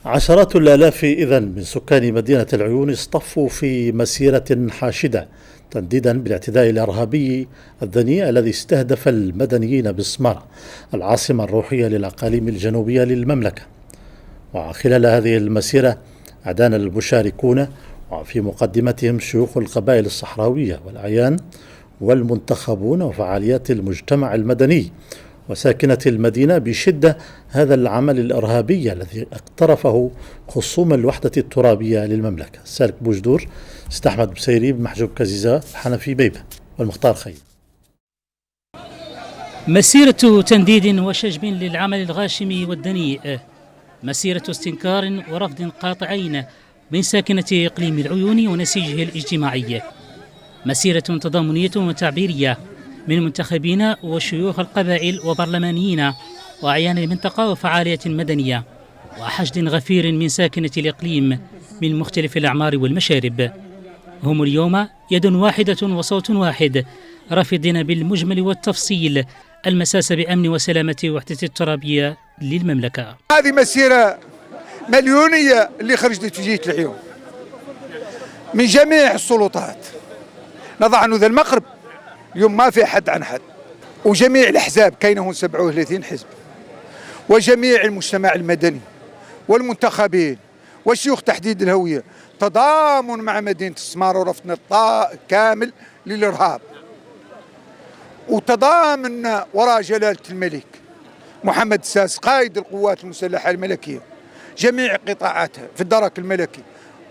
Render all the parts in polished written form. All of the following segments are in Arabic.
عشرات الآلاف إذن من سكان مدينة العيون اصطفوا في مسيرة حاشدة تنديدا بالاعتداء الإرهابي الدنيء الذي استهدف المدنيين بالسمارة العاصمة الروحية للأقاليم الجنوبية للمملكة. وخلال هذه المسيرة أدان المشاركون وفي مقدمتهم شيوخ القبائل الصحراوية والأعيان والمنتخبون وفعاليات المجتمع المدني وساكنة المدينة بشدة هذا العمل الإرهابي الذي اقترفه خصوم الوحدة الترابية للمملكة. سالك بوجدور، استحمد بسيري، محجوب كزيزة، حنفي بيبة، والمختار خير. مسيرة تنديد وشجب للعمل الغاشم والدنيء، مسيرة استنكار ورفض قاطعين من ساكنة إقليم العيون ونسيجه الاجتماعي، مسيرة تضامنية وتعبيرية من منتخبين وشيوخ القبائل وبرلمانيين وأعيان المنطقة وفعاليات مدنية وحشد غفير من ساكنة الإقليم من مختلف الأعمار والمشارب. هم اليوم يد واحدة وصوت واحد، رافضين بالمجمل والتفصيل المساس بأمن وسلامة وحدة الترابية للمملكة. هذه مسيرة مليونية اللي خرجت في جهة العيون من جميع السلطات، نضع أنه ذا المغرب اليوم ما في حد عن حد، وجميع الأحزاب كاينه 37 حزب، وجميع المجتمع المدني والمنتخبين والشيوخ تحديد الهوية تضامن مع مدينة السمارة ورفض الطاء كامل للإرهاب، وتضامن وراء جلالة الملك محمد السادس قائد القوات المسلحة الملكية جميع قطاعاتها في الدرك الملكي،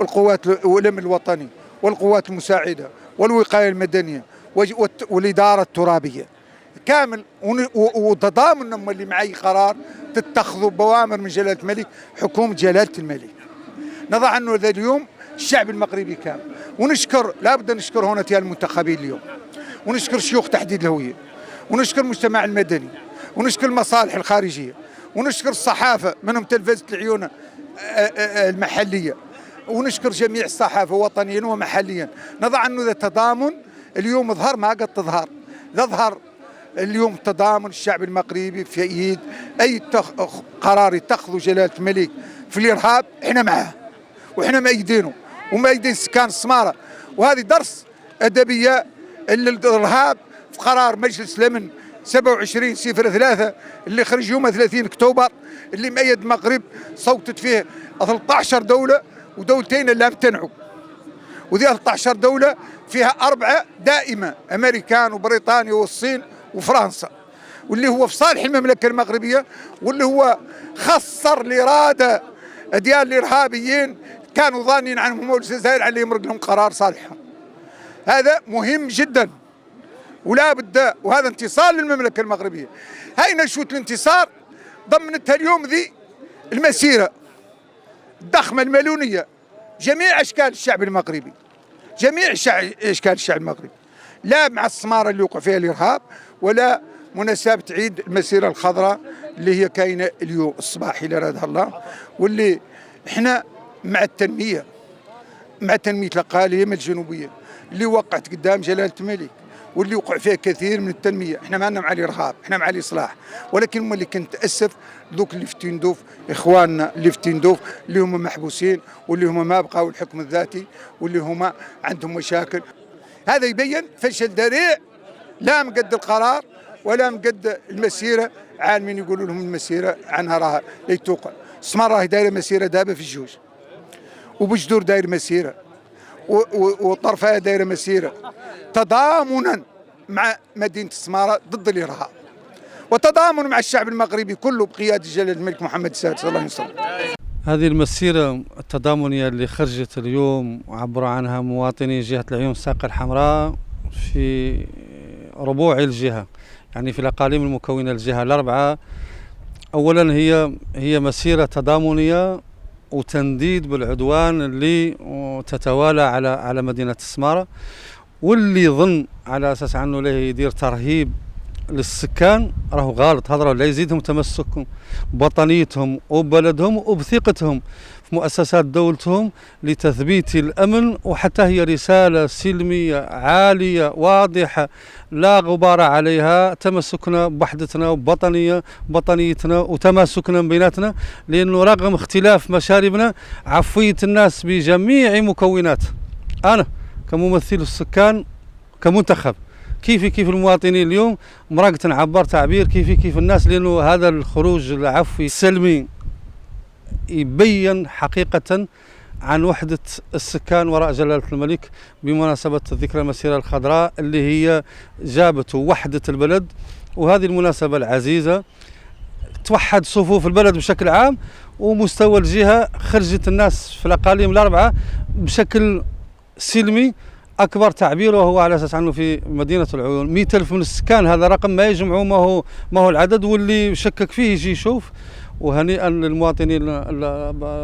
القوات الأمن الوطني والقوات المساعدة والوقاية المدنية والإدارة الترابية كامل، وتضامن اللي معي قرار تتخذوا بوامر من جلالة الملك حكومة جلالة الملك. نضع أنه ذا اليوم الشعب المغربي كامل، ونشكر لابد نشكر هنا المنتخبين اليوم، ونشكر شيوخ تحديد الهوية، ونشكر المجتمع المدني، ونشكر المصالح الخارجية، ونشكر الصحافة منهم تلفزة العيون المحلية، ونشكر جميع الصحافة وطنيا ومحليا. نضع أنه ذا تضامن اليوم ظهر ما قد تظهر، ظهر اليوم تضامن الشعب المغربي في ايد اي قرار يتخذه جلالة الملك في الارهاب احنا معاه، واحنا مأيدينه ومأيدين سكان السمارة. وهذه درس ادبية الارهاب في قرار مجلس الامن 27/03 اللي خرج يوم 30 اكتوبر اللي مأيد المغرب، صوتت فيه 13 دولة ودولتين اللي امتنعوا، وذي 13 دولة فيها 4 دائمة، أمريكان وبريطانيا والصين وفرنسا، واللي هو في صالح المملكة المغربية، واللي هو خسر الإرادة ديال الإرهابيين كانوا ظانين عنهم الجزائر على يمرق لهم قرار صالحهم. هذا مهم جدا ولا بد، وهذا انتصار للمملكة المغربية. هاي نشوة الانتصار ضمنتها اليوم ذي المسيرة الضخمة المليونية، جميع أشكال الشعب المغربي، جميع أشكال الشعب المغربي، لا مع السمارة اللي وقع فيها الإرهاب ولا مناسبة عيد المسيرة الخضراء اللي هي كاينة اليوم الصباح إلى رادها الله، واللي احنا مع التنمية، مع تنمية الأقاليم الجنوبية اللي وقعت قدام جلالة الملك واللي وقع فيها كثير من التنمية. احنا ما لنا مع الإرهاب، احنا مع الإصلاح، ولكن هم اللي كنت أسف ذوك اللي في تندوف، إخواننا اللي في تندوف اللي هم محبوسين واللي هم ما بقاو الحكم الذاتي واللي هم عندهم مشاكل. هذا يبين فشل ذريع، لا مقد القرار ولا مقد المسيرة، عالمين يقولوا لهم المسيرة عنها راها ليتوقع. السمارة راهي دايرة مسيرة دابة في الجوج، وبجدور داير مسيرة، وطرفها دايرة مسيرة، تضامنا مع مدينة السمارة ضد الإرهاب، وتضامن مع الشعب المغربي كله بقيادة جلالة الملك محمد السادس الله ينصره. هذه المسيرة التضامنية اللي خرجت اليوم وعبر عنها مواطني جهة العيون الساقة الحمراء في ربوع الجهة، يعني في الأقاليم المكونة الجهة الأربعة. أولا هي مسيرة تضامنية وتنديد بالعدوان اللي تتوالى على مدينة السمارة، واللي ظن على أساس أنه له يدير ترهيب للسكان راهو غلط. هذا لا يزيدهم تمسكهم بوطنيتهم وبلدهم وبثقتهم في مؤسسات دولتهم لتثبيت الأمن، وحتى هي رسالة سلمية عالية واضحة لا غبار عليها، تمسكنا بوحدتنا وبوطنيتنا وتماسكنا بيناتنا، لأنه رغم اختلاف مشاربنا عفوية الناس بجميع مكونات. أنا كممثل السكان كمنتخب كيف المواطنين اليوم مرقت نعبر تعبير كيف الناس، لأنه هذا الخروج العفوي السلمي يبين حقيقة عن وحدة السكان وراء جلالة الملك بمناسبة ذكرى المسيرة الخضراء اللي هي جابت وحدة البلد. وهذه المناسبة العزيزة توحد صفوف البلد بشكل عام، ومستوى الجهة خرجت الناس في الأقاليم الأربعة بشكل سلمي أكبر تعبير، وهو على أساس أنه في مدينة العيون 100,000 من السكان. هذا رقم ما يجمعه ما هو العدد، واللي شكك فيه يجي يشوف. وهنيئا للمواطنين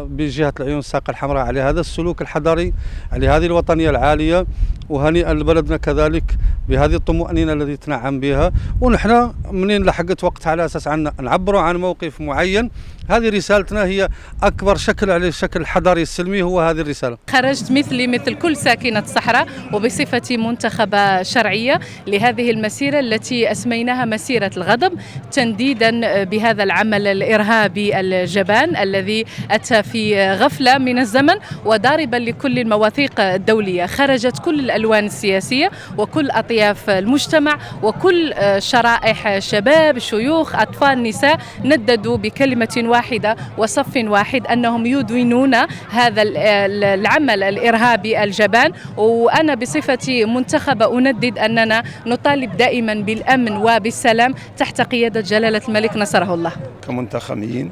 بجهة العيون الساقة الحمراء على هذا السلوك الحضاري، على هذه الوطنية العالية، وهنيئا لبلدنا كذلك بهذه الطمأنينة التي تنعم بها. ونحن منين لحقت وقت على أساس عنا نعبروا عن موقف معين، هذه رسالتنا هي أكبر شكل على الشكل الحضاري السلمي، هو هذه الرسالة. خرجت مثل كل ساكنة الصحراء وبصفتي منتخبة شرعية لهذه المسيرة التي أسميناها مسيرة الغضب، تنديدا بهذا العمل الإرهابي الجبان الذي أتى في غفلة من الزمن، وضاربا لكل المواثيق الدولية. خرجت كل الألوان السياسية وكل أطياف المجتمع وكل شرائح، شباب، شيوخ، أطفال، نساء، نددوا بكلمة واحدة وصف واحد أنهم يدينون هذا العمل الإرهابي الجبان. وأنا بصفتي منتخبة أندد أننا نطالب دائما بالأمن وبالسلام تحت قيادة جلالة الملك نصره الله. كمنتخبين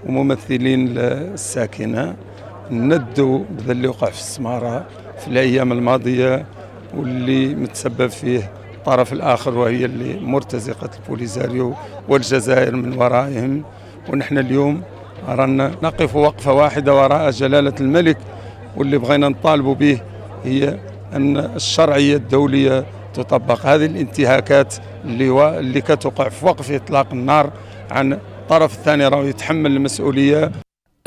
وممثلين للساكنة ندوا بذا اللي وقع في السمارة في الأيام الماضية، واللي متسبب فيه الطرف الآخر وهي اللي مرتزقة البوليزاريو والجزائر من ورائهم. ونحن اليوم أرانا نقف وقفة واحدة وراء جلالة الملك، واللي بغينا نطالبوا به هي أن الشرعية الدولية تطبق. هذه الانتهاكات اللي كتوقع في وقف إطلاق النار عن الطرف الثاني راه يتحمل المسؤولية.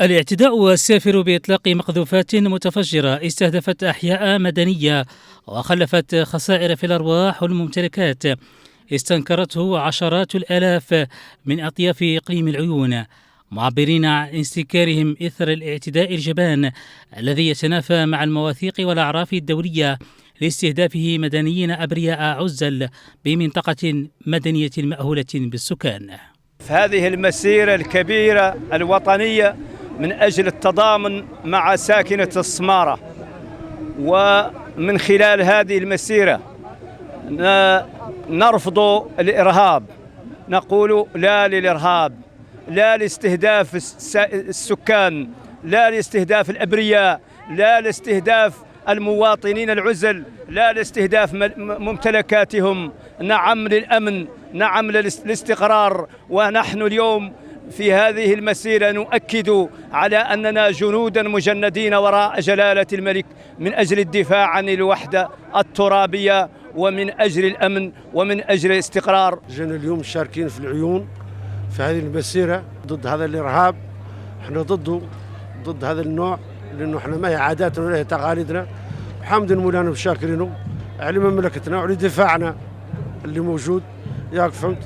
الاعتداء السافر بإطلاق مقذوفات متفجرة استهدفت أحياء مدنية وخلفت خسائر في الأرواح والممتلكات استنكرته عشرات الآلاف من أطياف إقليم العيون، معبرين عن استنكارهم إثر الاعتداء الجبان الذي يتنافى مع المواثيق والأعراف الدولية لاستهدافه مدنيين أبرياء عزل بمنطقة مدنية مأهولة بالسكان. في هذه المسيرة الكبيرة الوطنية من أجل التضامن مع ساكنة السمارة، ومن خلال هذه المسيرة نرفض الإرهاب، نقول لا للإرهاب، لا لاستهداف السكان، لا لاستهداف الأبرياء، لا لاستهداف المواطنين العزل، لا لاستهداف ممتلكاتهم. نعم للأمن، نعم للاستقرار. ونحن اليوم في هذه المسيرة نؤكد على أننا جنودا مجندين وراء جلالة الملك من أجل الدفاع عن الوحدة الترابية ومن أجل الأمن ومن أجل الاستقرار. جينا اليوم مشاركين في العيون في هذه المسيرة ضد هذا الإرهاب. احنا ضد هذا النوع، لأنه احنا ما هي عاداتنا ولا هي تقاليدنا. حمد مولانا وشاكرينه على مملكتنا وعلى دفاعنا اللي موجود، ياك فهمت.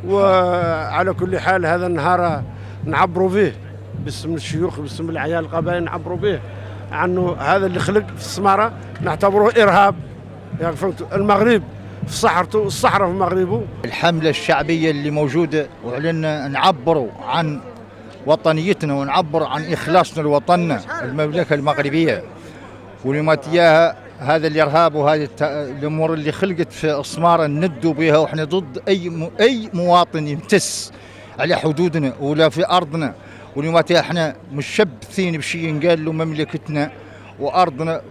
وعلى كل حال هذا النهار نعبروا به باسم الشيوخ، باسم العيال القبائل، نعبروا به عنه هذا اللي خلق في السمارة نعتبره إرهاب، ياك فهمت. المغرب في صحرته، الصحراء في مغربه. الحملة الشعبية اللي موجودة وعلنا نعبروا عن وطنيتنا ونعبر عن إخلاصنا لوطننا المملكة المغربية، ولما تياها هذا الإرهاب وهذه الأمور اللي خلقت في السمارة ندوا بها. وإحنا ضد أي مواطن يمتس على حدودنا ولا في أرضنا، ولما تياها إحنا مشبثين بشيء ينقال له مملكتنا وأرضنا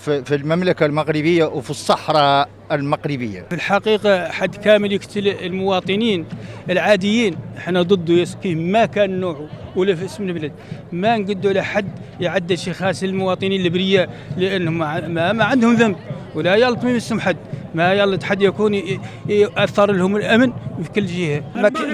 في المملكة المغربية وفي الصحراء المغربية. في الحقيقة حد كامل يقتل المواطنين العاديين، احنا ضده يسقيه ما كان نوعه ولا في اسم البلد. ما نقدوا لحد يعدل شي خاص المواطنين الابرياء، لانهم ما عندهم ذنب ولا يلطم يمسهم حد. ما يلا تحدي يكون يأثر لهم الأمن في كل جهة.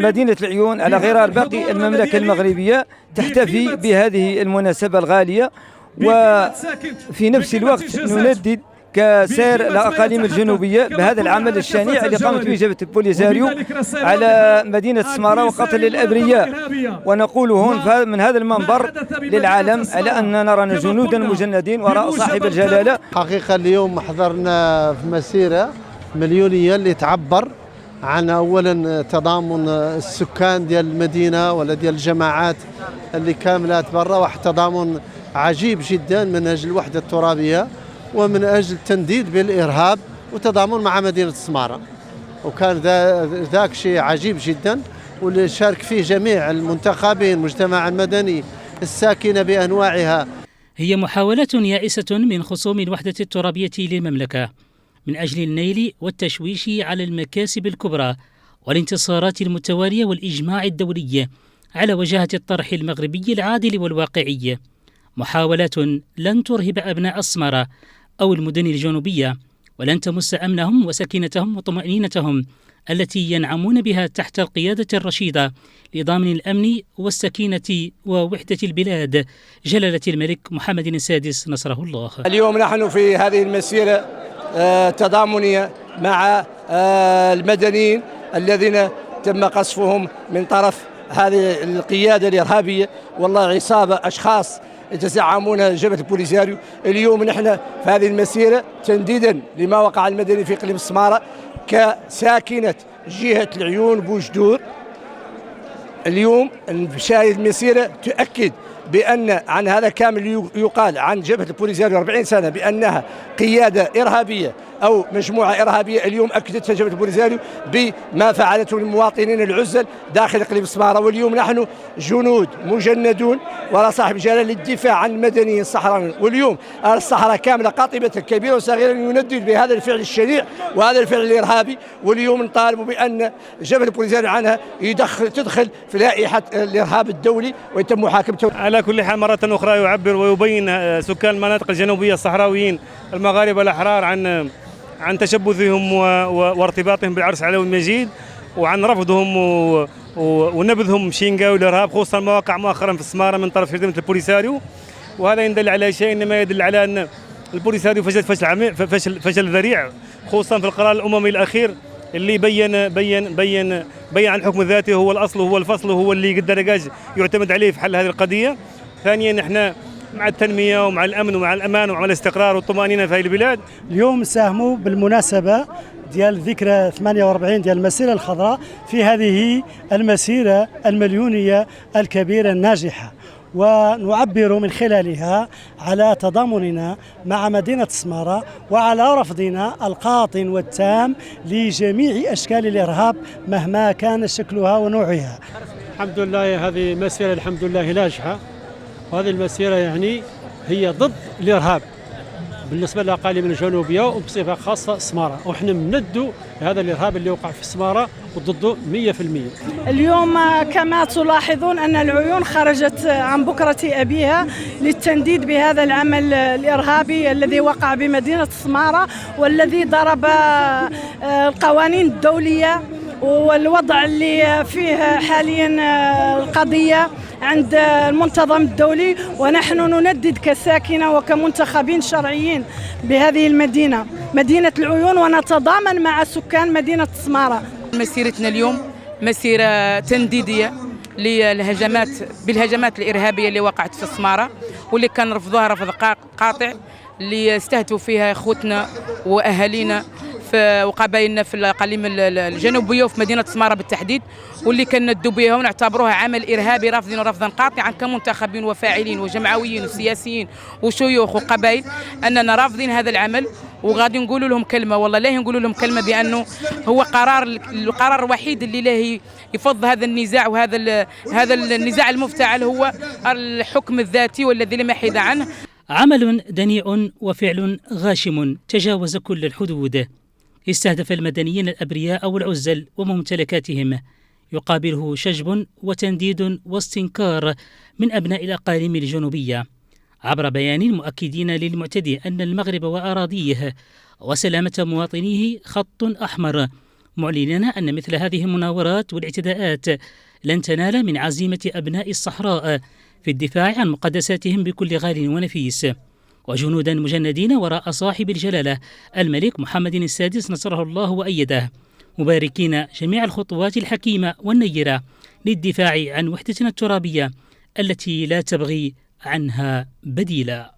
مدينة العيون على غرار باقي المملكة المغربية تحتفي بهذه المناسبة الغالية، وفي نفس الوقت نندد كسائر الأقاليم الجنوبية بهذا العمل الشنيع اللي قامت به جبهة البوليساريو على مدينة السمارة وقتل الأبرياء. ونقول هون من هذا المنبر للعالم على أننا نرى جنودا مجندين وراء صاحب الجلالة. حقيقة اليوم حضرنا في مسيرة مليونية اللي تعبر عن أولا تضامن السكان ديال المدينة ولا ديال الجماعات اللي كاملات برا، واحد تضامن عجيب جدا من أجل الوحدة الترابية ومن أجل التنديد بالإرهاب وتضامن مع مدينة السمارة. وكان ذاك شيء عجيب جدا، واللي شارك فيه جميع المنتخبين، المجتمع المدني، الساكنة بأنواعها. هي محاولة يائسة من خصوم الوحدة الترابية للمملكة من أجل النيل والتشويش على المكاسب الكبرى والانتصارات المتوالية والإجماع الدولي على وجهة الطرح المغربي العادل والواقعي. محاولات لن ترهب أبناء السمارة أو المدن الجنوبية، ولن تمس أمنهم وسكينتهم وطمأنينتهم التي ينعمون بها تحت القيادة الرشيدة لضامن الأمن والسكينة ووحدة البلاد جلالة الملك محمد السادس نصره الله. اليوم نحن في هذه المسيرة تضامنية مع المدنيين الذين تم قصفهم من طرف هذه القيادة الإرهابية، والله عصابة أشخاص يتزعمون جبهة البوليساريو. اليوم نحن في هذه المسيرة تنديدا لما وقع المدني في إقليم السمارة كساكنة جهة العيون بوجدور. اليوم مشاهد المسيرة تؤكد بأن عن هذا كامل يقال عن جبهة البوليساريو 40 سنة بأنها قيادة إرهابية أو مجموعة إرهابية. اليوم أكدتها جبهة البوليساريو بما فعلته للمواطنين العزل داخل إقليم السمارة. واليوم نحن جنود مجندون وراء صاحب جلالة للدفاع عن المدنيين الصحراويين. واليوم الصحراء كاملة قاطبة كبيرة وصغيرة يندد بهذا الفعل الشنيع وهذا الفعل الإرهابي. واليوم نطالب بأن جبهة البوليساريو عنها تدخل في لائحة الإرهاب الدولي ويتم محاكمته. على كل حال مرة أخرى يعبر ويبين سكان المناطق الجنوبية الصحراويين المغاربة الأحرار عن تشبثهم وارتباطهم بالعرس علوي المجيد، وعن رفضهم ونبذهم شينغا والإرهاب، خصوصا المواقع مؤخرا في السمارة من طرف خدمة البوليساريو. وهذا يدل على شيء، إنما يدل على أن البوليساريو فشل ذريع، خصوصا في القرار الأممي الأخير اللي بين عن حكم ذاته هو الأصل وهو الفصل وهو اللي قدر يعتمد عليه في حل هذه القضية. ثانيا نحن مع التنمية ومع الأمن ومع الأمان ومع الاستقرار والطمأنينة في هذه البلاد. اليوم ساهموا بالمناسبة ديال ذكرى 48 ديال المسيرة الخضراء في هذه المسيرة المليونية الكبيرة الناجحة، ونعبر من خلالها على تضامننا مع مدينة السمارة وعلى رفضنا القاطن والتام لجميع أشكال الإرهاب مهما كان شكلها ونوعها. الحمد لله هذه مسيرة الحمد لله ناجحة، وهذه المسيرة يعني هي ضد الإرهاب بالنسبة للأقاليم الجنوبية وبصفة خاصة السمارة، وإحنا مندوا هذا الإرهاب اللي وقع في السمارة وضده 100%. اليوم كما تلاحظون أن العيون خرجت عن بكرة أبيها للتنديد بهذا العمل الإرهابي الذي وقع بمدينة السمارة والذي ضرب القوانين الدولية والوضع اللي فيه حاليا القضية عند المنتظم الدولي. ونحن نندد كساكنة وكمنتخبين شرعيين بهذه المدينة، مدينة العيون، ونتضامن مع سكان مدينة السمارة. مسيرتنا اليوم مسيرة تنديدية بالهجمات الإرهابية اللي وقعت في السمارة واللي كان رفضها رفض قاطع، اللي استهدفوا فيها اخوتنا واهالينا وقبائلنا في الاقاليم الجنوبيه وفي مدينه السماره بالتحديد، واللي كندوا بها ونعتبروها عمل ارهابي رافضين رفضا قاطعا كمنتخبين وفاعلين وجمعويين وسياسيين وشيوخ وقبائل، اننا رافضين هذا العمل وغادي نقولوا لهم كلمه، والله لا نقولوا لهم كلمه بانه هو القرار الوحيد اللي له يفض هذا النزاع، وهذا النزاع المفتعل هو الحكم الذاتي والذي لم يحيد عنه. عمل دنيء وفعل غاشم تجاوز كل الحدود، استهدف المدنيين الأبرياء والعزل وممتلكاتهم، يقابله شجب وتنديد واستنكار من أبناء الأقاليم الجنوبية. عبر بيان مؤكدين للمعتدي أن المغرب وأراضيه وسلامة مواطنيه خط أحمر، معلنين أن مثل هذه المناورات والاعتداءات لن تنال من عزيمة أبناء الصحراء في الدفاع عن مقدساتهم بكل غال ونفيس، وجنودا مجندين وراء صاحب الجلالة الملك محمد السادس نصره الله وأيده، مباركين جميع الخطوات الحكيمة والنيرة للدفاع عن وحدتنا الترابية التي لا تبغي عنها بديلا.